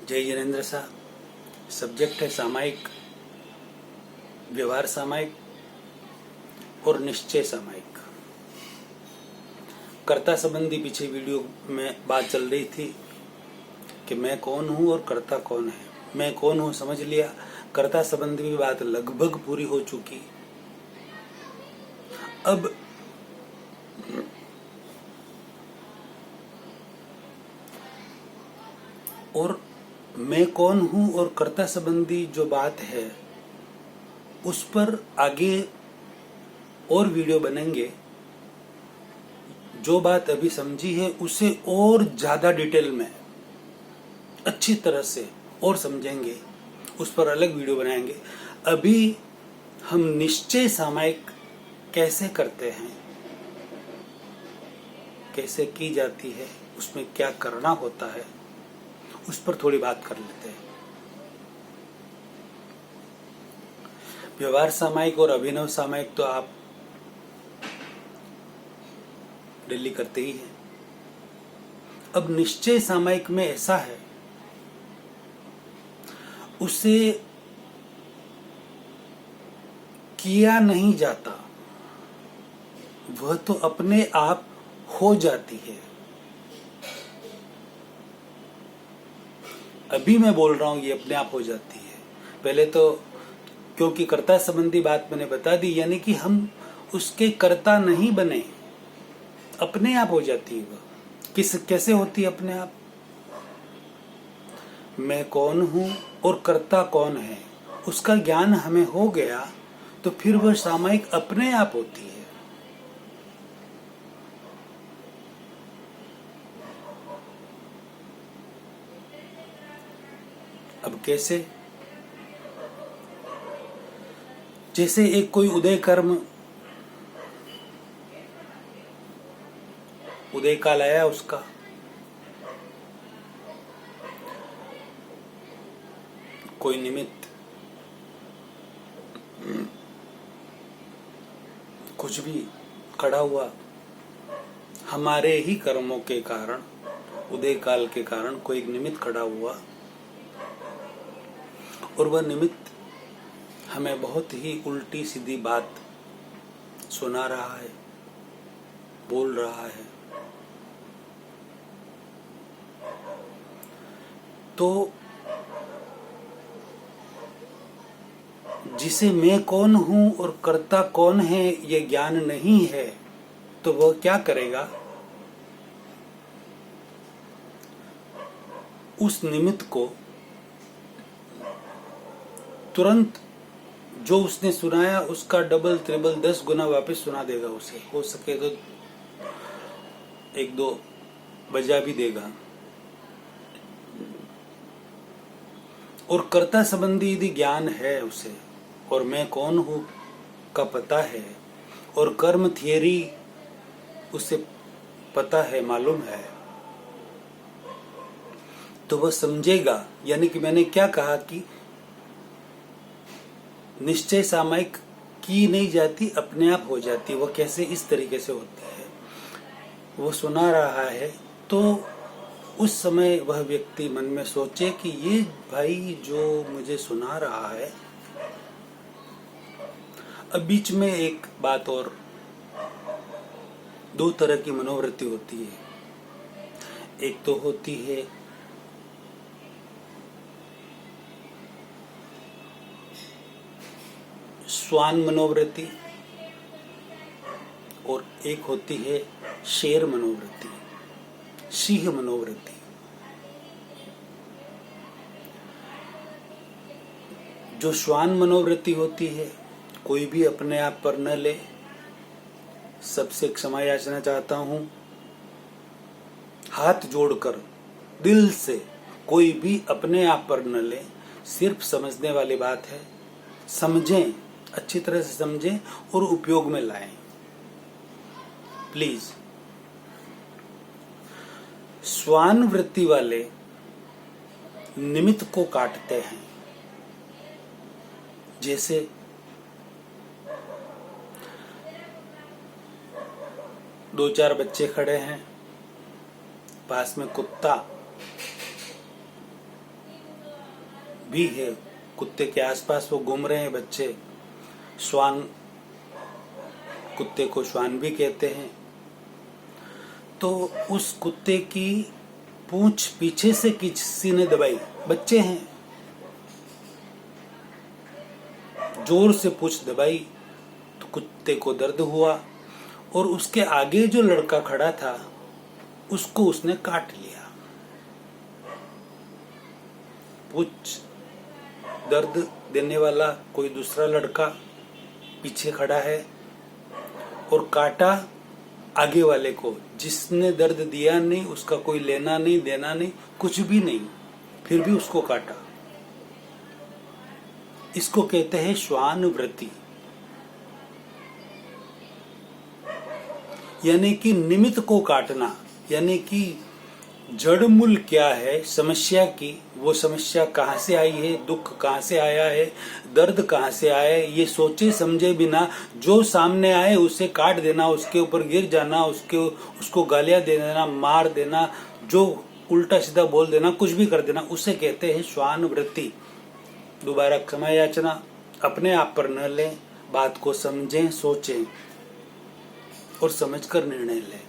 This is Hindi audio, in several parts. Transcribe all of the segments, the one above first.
जय जिनेन्द्र साहब। सब्जेक्ट है सामायिक, व्यवहार सामायिक और निश्चय सामायिक। कर्ता संबंधी पीछे वीडियो में बात चल रही थी कि मैं कौन हूं और कर्ता कौन है। मैं कौन हूं समझ लिया, कर्ता संबंधी भी बात लगभग पूरी हो चुकी। अब और मैं कौन हूं और कर्ता संबंधी जो बात है उस पर आगे और वीडियो बनेंगे। जो बात अभी समझी है उसे और ज्यादा डिटेल में अच्छी तरह से और समझेंगे, उस पर अलग वीडियो बनाएंगे। अभी हम निश्चय सामायिक कैसे करते हैं, कैसे की जाती है, उसमें क्या करना होता है, उस पर थोड़ी बात कर लेते हैं। व्यवहार सामायिक और अभिनव सामायिक तो आप डेली करते ही हैं। अब निश्चय सामायिक में ऐसा है, उसे किया नहीं जाता, वह तो अपने आप हो जाती है। अभी मैं बोल रहा हूं ये अपने आप हो जाती है। पहले तो क्योंकि कर्ता संबंधी बात मैंने बता दी, यानी कि हम उसके कर्ता नहीं बने, अपने आप हो जाती है। वह कैसे होती है अपने आप? मैं कौन हूं और कर्ता कौन है, उसका ज्ञान हमें हो गया तो फिर वह सामायिक अपने आप होती है। अब कैसे? जैसे एक कोई उदय कर्म, उदय काल आया उसका, कोई निमित्त, कुछ भी खड़ा हुआ, हमारे ही कर्मों के कारण, उदय काल के कारण कोई एक निमित्त खड़ा हुआ और वह निमित्त हमें बहुत ही उल्टी सीधी बात सुना रहा है, बोल रहा है, तो जिसे मैं कौन हूं और कर्ता कौन है ये ज्ञान नहीं है, तो वह क्या करेगा? उस निमित्त को तुरंत जो उसने सुनाया उसका डबल ट्रिपल 10 गुना वापस सुना देगा उसे। हो सके तो एक दो बजा भी देगा। और कर्ता संबंधी यदि ज्ञान है उसे, और मैं कौन हूं का पता है, और कर्म थियरी उसे पता है, मालूम है, तो वह समझेगा। यानी कि मैंने क्या कहा कि निश्चय सामायिक की नहीं जाती, अपने आप हो जाती। वो कैसे? इस तरीके से होती है। वो सुना रहा है तो उस समय वह व्यक्ति मन में सोचे कि ये भाई जो मुझे सुना रहा है। अब बीच में एक बात और, दो तरह की मनोवृत्ति होती है। एक तो होती है श्वान मनोवृत्ति और एक होती है शेर मनोवृत्ति, सिंह मनोवृत्ति। जो श्वान मनोवृत्ति होती है, कोई भी अपने आप पर न ले। सबसे क्षमा याचना चाहता हूं, हाथ जोड़कर दिल से कोई भी अपने आप पर न ले। सिर्फ समझने वाली बात है, समझें, अच्छी तरह से समझें और उपयोग में लाएं प्लीज। श्वान वृत्ति वाले निमित्त को काटते हैं। जैसे दो चार बच्चे खड़े हैं, पास में कुत्ता भी है, कुत्ते के आसपास वो घूम रहे हैं बच्चे। श्वान, कुत्ते को श्वान भी कहते हैं। तो उस कुत्ते की पूंछ पीछे से किसी ने दबाई, बच्चे हैं, जोर से पूंछ दबाई तो कुत्ते को दर्द हुआ और उसके आगे जो लड़का खड़ा था उसको उसने काट लिया। पूंछ दर्द देने वाला कोई दूसरा लड़का पीछे खड़ा है और काटा आगे वाले को, जिसने दर्द दिया नहीं, उसका कोई लेना नहीं देना नहीं, कुछ भी नहीं, फिर भी उसको काटा। इसको कहते हैं श्वानवृत्ति, यानी कि निमित्त को काटना। यानी कि जड़ मूल क्या है समस्या की, वो समस्या कहाँ से आई है, दुख कहाँ से आया है, दर्द कहाँ से आया है, ये सोचे समझे बिना जो सामने आए उसे काट देना, उसके ऊपर गिर जाना, उसको गालियां दे देना, मार देना, जो उल्टा सीधा बोल देना, कुछ भी कर देना, उसे कहते हैं श्वानवृत्ति। दोबारा क्षमा याचना अपने आप पर न लें, बात को समझें, सोचें और समझकर निर्णय लें,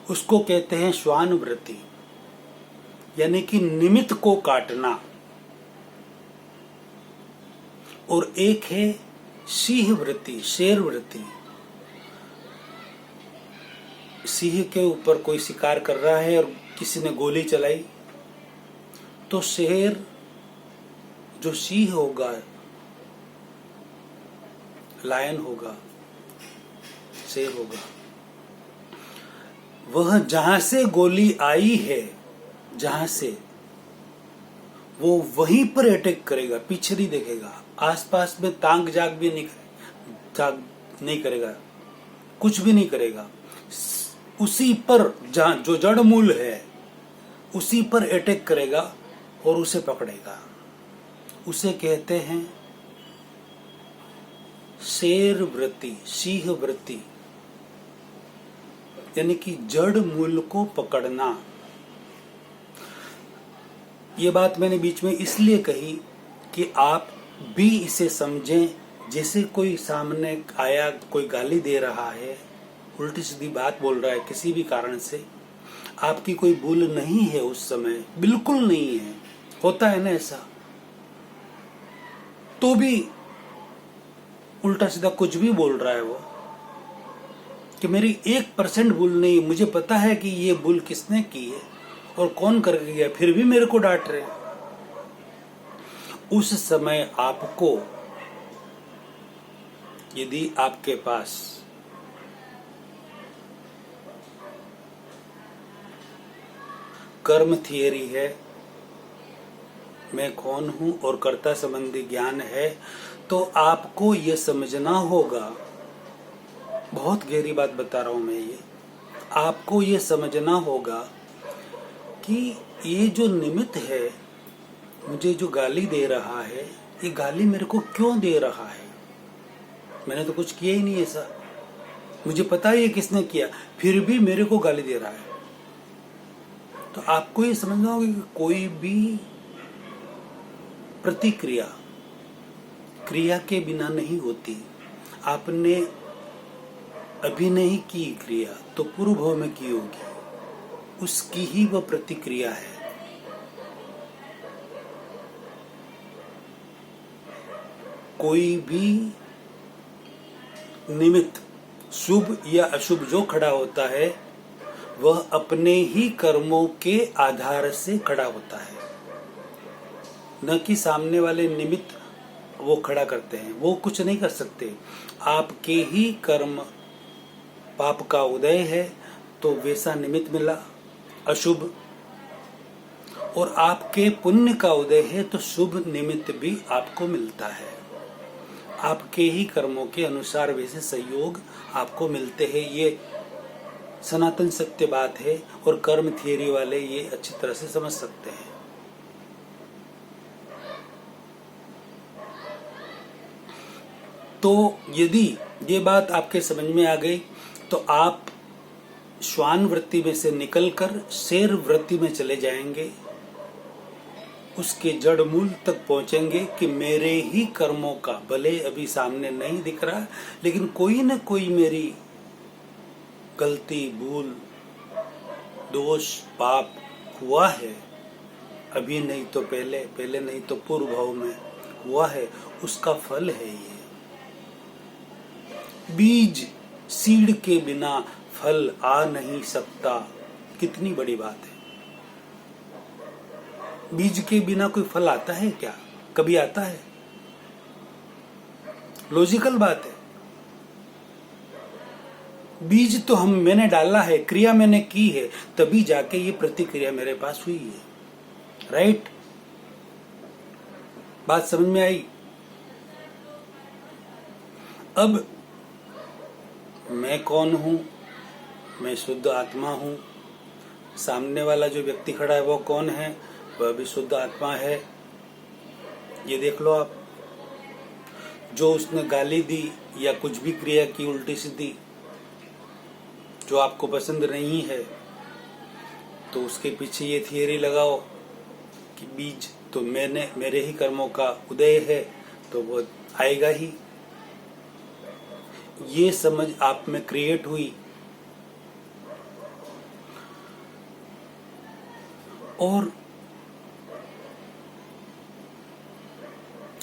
उसको कहते हैं श्वानवृत्ति, यानी कि निमित्त को काटना। और एक है सिंह वृत्ति, शेर वृत्ति। सिंह के ऊपर कोई शिकार कर रहा है और किसी ने गोली चलाई तो शेर, जो सिंह होगा, लायन होगा, शेर होगा, वह जहां से गोली आई है, जहां से, वो वहीं पर अटैक करेगा, पीछे नहीं देखेगा, आसपास में तांग जाग भी नहीं करेगा, कुछ भी नहीं करेगा, उसी पर जहां जो जड़ मूल है उसी पर अटैक करेगा और उसे पकड़ेगा। उसे कहते हैं शेर वृत्ति, सिंह वृत्ति, यानी कि जड़ मूल को पकड़ना। ये बात मैंने बीच में इसलिए कही कि आप भी इसे समझें। जैसे कोई सामने आया, कोई गाली दे रहा है, उल्टी सीधी बात बोल रहा है किसी भी कारण से, आपकी कोई भूल नहीं है उस समय, बिल्कुल नहीं है, होता है ना ऐसा, तो भी उल्टा सीधा कुछ भी बोल रहा है वो, कि मेरी 1% भूल नहीं, मुझे पता है कि ये भूल किसने की है और कौन कर गया, फिर भी मेरे को डांट रहे। उस समय आपको, यदि आपके पास कर्म थियरी है, मैं कौन हूं और कर्ता संबंधी ज्ञान है, तो आपको यह समझना होगा, बहुत गहरी बात बता रहा हूं मैं, ये आपको ये समझना होगा कि ये जो निमित्त है, मुझे जो गाली दे रहा है, ये गाली मेरे को क्यों दे रहा है? मैंने तो कुछ किया ही नहीं ऐसा, मुझे पता है ये किसने किया, फिर भी मेरे को गाली दे रहा है। तो आपको ये समझना होगा कि कोई भी प्रतिक्रिया क्रिया के बिना नहीं होती। आपने अभी नहीं की क्रिया तो पूर्व भाव में की होगी, उसकी ही वह प्रतिक्रिया है। कोई भी निमित्त शुभ या अशुभ जो खड़ा होता है वह अपने ही कर्मों के आधार से खड़ा होता है, न कि सामने वाले निमित्त वो खड़ा करते हैं, वो कुछ नहीं कर सकते। आपके ही कर्म, पाप का उदय है तो वैसा निमित्त मिला अशुभ, और आपके पुण्य का उदय है तो शुभ निमित्त भी आपको मिलता है। आपके ही कर्मों के अनुसार वैसे सहयोग आपको मिलते हैं। ये सनातन सत्य बात है और कर्म थियरी वाले ये अच्छी तरह से समझ सकते हैं। तो यदि ये बात आपके समझ में आ गई तो आप श्वान वृत्ति में से निकलकर शेर वृत्ति में चले जाएंगे उसके जड़ मूल तक पहुंचेंगे कि मेरे ही कर्मों का, भले अभी सामने नहीं दिख रहा, लेकिन कोई न कोई मेरी गलती, भूल, दोष, पाप हुआ है, अभी नहीं तो पहले, पहले नहीं तो पूर्व भाव में हुआ है, उसका फल है ये। बीज, सीड के बिना फल आ नहीं सकता। कितनी बड़ी बात है। बीज के बिना कोई फल आता है क्या? कभी आता है? लॉजिकल बात है। बीज तो मैंने डाला है, क्रिया मैंने की है, तभी जाके ये प्रतिक्रिया मेरे पास हुई है। राइट? बात समझ में आई? अब मैं कौन हूं? मैं शुद्ध आत्मा हूं। सामने वाला जो व्यक्ति खड़ा है वो कौन है? वह भी शुद्ध आत्मा है। ये देख लो आप। जो उसने गाली दी या कुछ भी क्रिया की उल्टी सीधी जो आपको पसंद नहीं है, तो उसके पीछे ये थियरी लगाओ कि बीज तो मेरे ही कर्मों का उदय है, तो वो आएगा ही। ये समझ आप में क्रिएट हुई, और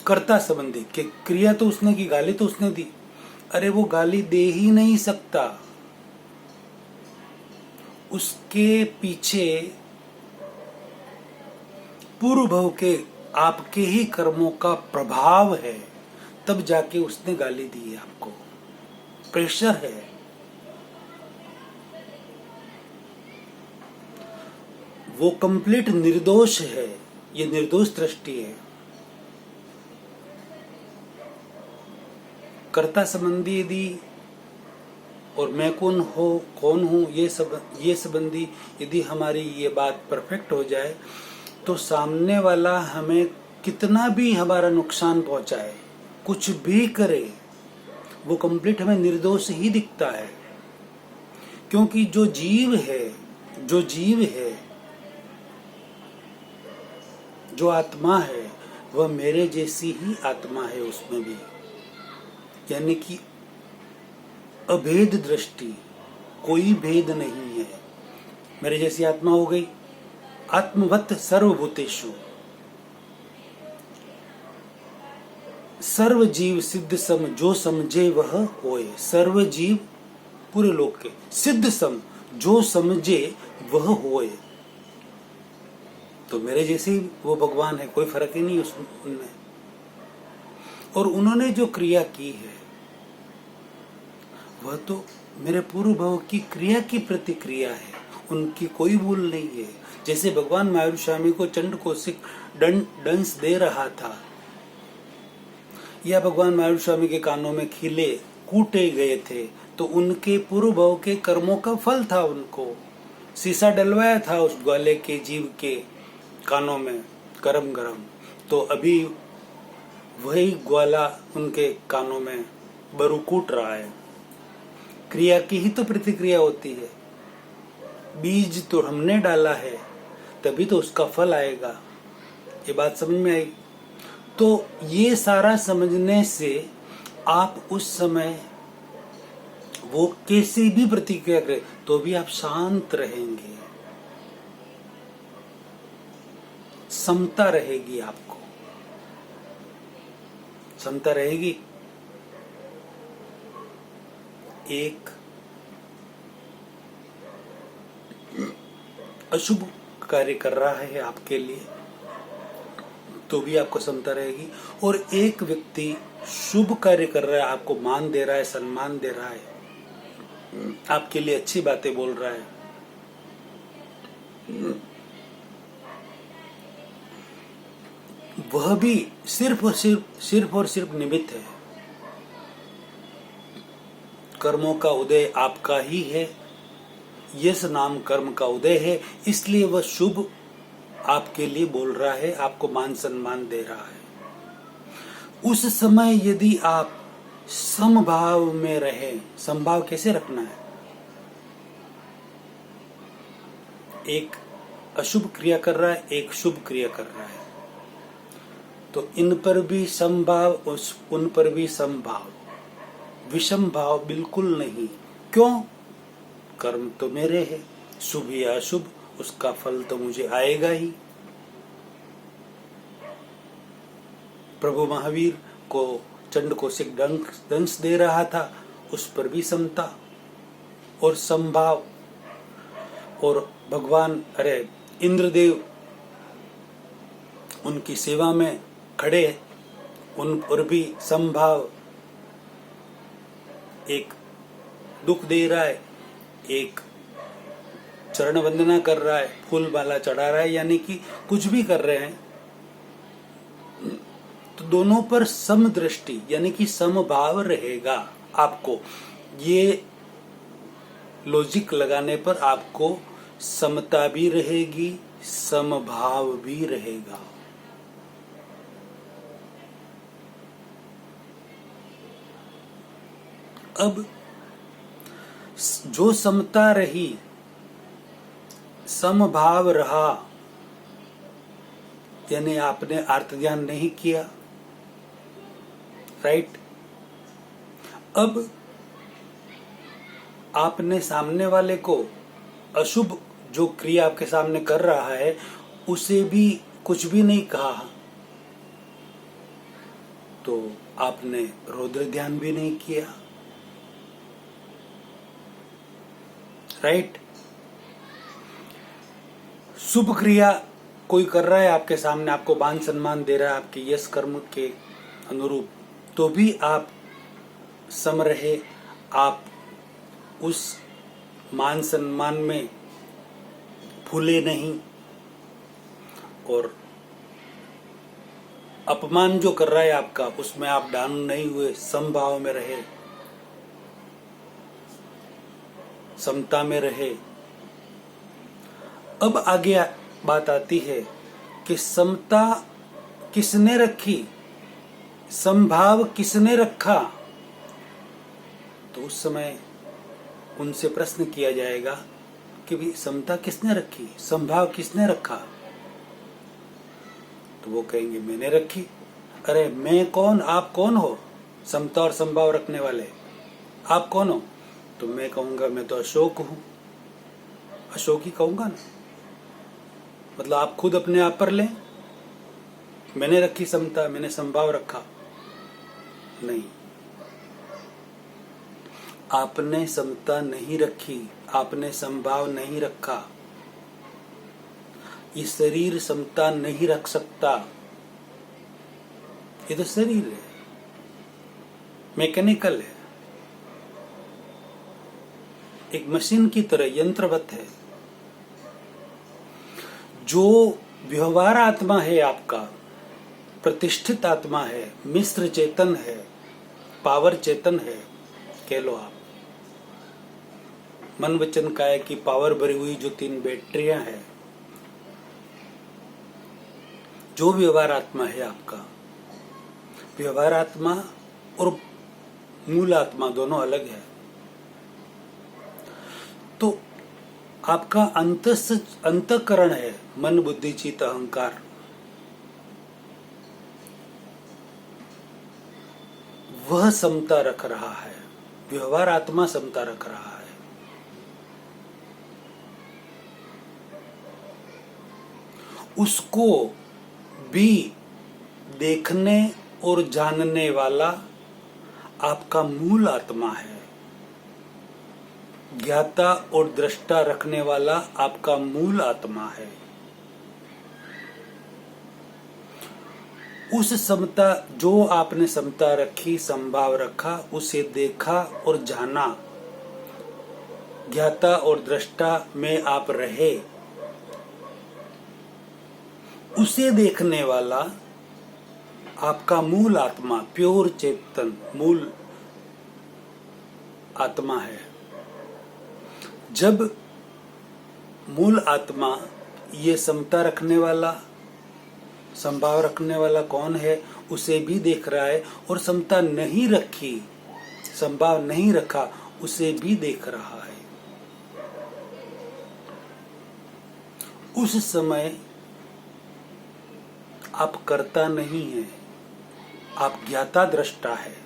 कर्ता संबंधी कि क्रिया तो उसने की, गाली तो उसने दी। अरे वो गाली दे ही नहीं सकता, उसके पीछे पूर्व भव के आपके ही कर्मों का प्रभाव है, तब जाके उसने गाली दी है आपको। प्रेशर है। वो कंप्लीट निर्दोष है। ये निर्दोष दृष्टि है। कर्ता संबंधी यदि और मैं कौन हूं ये संबंधी यदि हमारी ये बात परफेक्ट हो जाए, तो सामने वाला हमें कितना भी हमारा नुकसान पहुंचाए, कुछ भी करे, वो कंप्लीट हमें निर्दोष ही दिखता है। क्योंकि जो जीव है, जो आत्मा है, वह मेरे जैसी ही आत्मा है उसमें भी। यानी कि अभेद दृष्टि, कोई भेद नहीं है। मेरे जैसी आत्मा हो गई। आत्मवत सर्वभूतेषु, सर्व जीव सिद्ध सम, जो समझे वह होए। सर्व जीव पूरे लोक के, सिद्ध सम, जो समझे वह होए। तो मेरे जैसे ही वो भगवान है, कोई फर्क ही नहीं उनमें। और उन्होंने जो क्रिया की है वह तो मेरे पूर्व भव की क्रिया की प्रतिक्रिया है, उनकी कोई भूल नहीं है। जैसे भगवान महावीर स्वामी को चंड कौशिक दंश दे रहा था, या भगवान महावीर स्वामी के कानों में खिले कूटे गए थे, तो उनके पूर्व भव के कर्मों का फल था। उनको शीशा डलवाया था उस ग्वाले के जीव के कानों में गरम गरम, तो अभी वही ग्वाला उनके कानों में बरु कूट रहा है। क्रिया की ही तो प्रतिक्रिया होती है। बीज तो हमने डाला है, तभी तो उसका फल आएगा। ये बात समझ में आई? तो ये सारा समझने से आप उस समय वो कैसे भी प्रतिक्रिया करें तो भी आप शांत रहेंगे, समता रहेगी। आपको समता रहेगी। एक अशुभ कार्य कर रहा है आपके लिए, तो भी आपको समता रहेगी। और एक व्यक्ति शुभ कार्य कर रहा है, आपको मान दे रहा है, सम्मान दे रहा है, आपके लिए अच्छी बातें बोल रहा है, वह भी सिर्फ और सिर्फ निमित्त है। कर्मों का उदय आपका ही है। यस नाम कर्म का उदय है, इसलिए वह शुभ आपके लिए बोल रहा है, आपको मान सम्मान दे रहा है। उस समय यदि आप समभाव में रहें, समभाव कैसे रखना है? एक अशुभ क्रिया कर रहा है, एक शुभ क्रिया कर रहा है, तो इन पर भी समभाव, उन पर भी समभाव, विषम भाव बिल्कुल नहीं। क्यों? कर्म तो मेरे है, शुभ या अशुभ, उसका फल तो मुझे आएगा ही। प्रभु महावीर को चंड कौशिक दंश दे रहा था, उस पर भी समता और समभाव। और भगवान इंद्रदेव उनकी सेवा में खड़े, उन पर भी समभाव। एक दुख दे रहा है, एक चरण वंदना कर रहा है, फूल माला चढ़ा रहा है, यानी कि कुछ भी कर रहे हैं, तो दोनों पर समदृष्टि यानी कि समभाव रहेगा। आपको ये लॉजिक लगाने पर आपको समता भी रहेगी, समभाव भी रहेगा। अब जो समता रही, समभाव रहा, यानी आपने आर्त ध्यान नहीं किया, राइट। अब आपने सामने वाले को अशुभ जो क्रिया आपके सामने कर रहा है उसे भी कुछ भी नहीं कहा, तो आपने रौद्र ध्यान भी नहीं किया, राइट। शुभ क्रिया कोई कर रहा है आपके सामने, आपको मान सम्मान दे रहा है आपके यश कर्म के अनुरूप, तो भी आप सम रहे, आप उस मान सम्मान में फूले नहीं, और अपमान जो कर रहा है आपका उसमें आप डाउन नहीं हुए, समभाव में रहे, समता में रहे। अब आगे बात आती है कि समता किसने रखी, समभाव किसने रखा। तो उस समय उनसे प्रश्न किया जाएगा कि भी समता किसने रखी, समभाव किसने रखा। तो वो कहेंगे मैंने रखी। अरे मैं कौन, आप कौन हो समता और समभाव रखने वाले, आप कौन हो। तो मैं कहूंगा मैं तो अशोक हूं, अशोक ही कहूंगा ना, मतलब आप खुद अपने आप पर लें, मैंने रखी समता, मैंने समभाव रखा, नहीं, आपने समता नहीं रखी, आपने समभाव नहीं रखा। ये शरीर समता नहीं रख सकता, ये तो शरीर है, मैकेनिकल है, एक मशीन की तरह यंत्रवत है। जो व्यवहार आत्मा है आपका, प्रतिष्ठित आत्मा है, मिश्र चेतन है, पावर चेतन है, कह लो आप, मन वचन काया की पावर भरी हुई जो 3 बैटरियां हैं, जो व्यवहार आत्मा है आपका, व्यवहार आत्मा और मूल आत्मा दोनों अलग है। तो आपका अंतःकरण है, मन बुद्धि चित्त अहंकार, वह समता रख रहा है, व्यवहार आत्मा समता रख रहा है। उसको भी देखने और जानने वाला आपका मूल आत्मा है, ज्ञाता और दृष्टा रखने वाला आपका मूल आत्मा है। उस समता, जो आपने समता रखी, संभाव रखा, उसे देखा और जाना, ज्ञाता और दृष्टा में आप रहे, उसे देखने वाला आपका मूल आत्मा, प्योर चेतन मूल आत्मा है। जब मूल आत्मा ये समता रखने वाला, संभाव रखने वाला कौन है उसे भी देख रहा है, और समता नहीं रखी, संभाव नहीं रखा, उसे भी देख रहा है, उस समय आप कर्ता नहीं है, आप ज्ञाता दृष्टा है।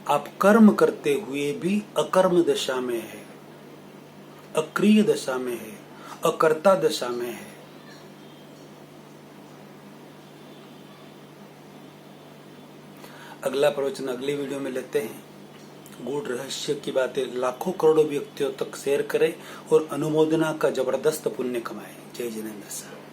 आप कर्म करते हुए भी अकर्म दशा में है, अक्रिय दशा में है, अकर्ता दशा में है। अगला प्रवचन अगली वीडियो में लेते हैं। गूढ़ रहस्य की बातें लाखों करोड़ों व्यक्तियों तक शेयर करें और अनुमोदना का जबरदस्त पुण्य कमाएं। जय जिनेंद्र सर।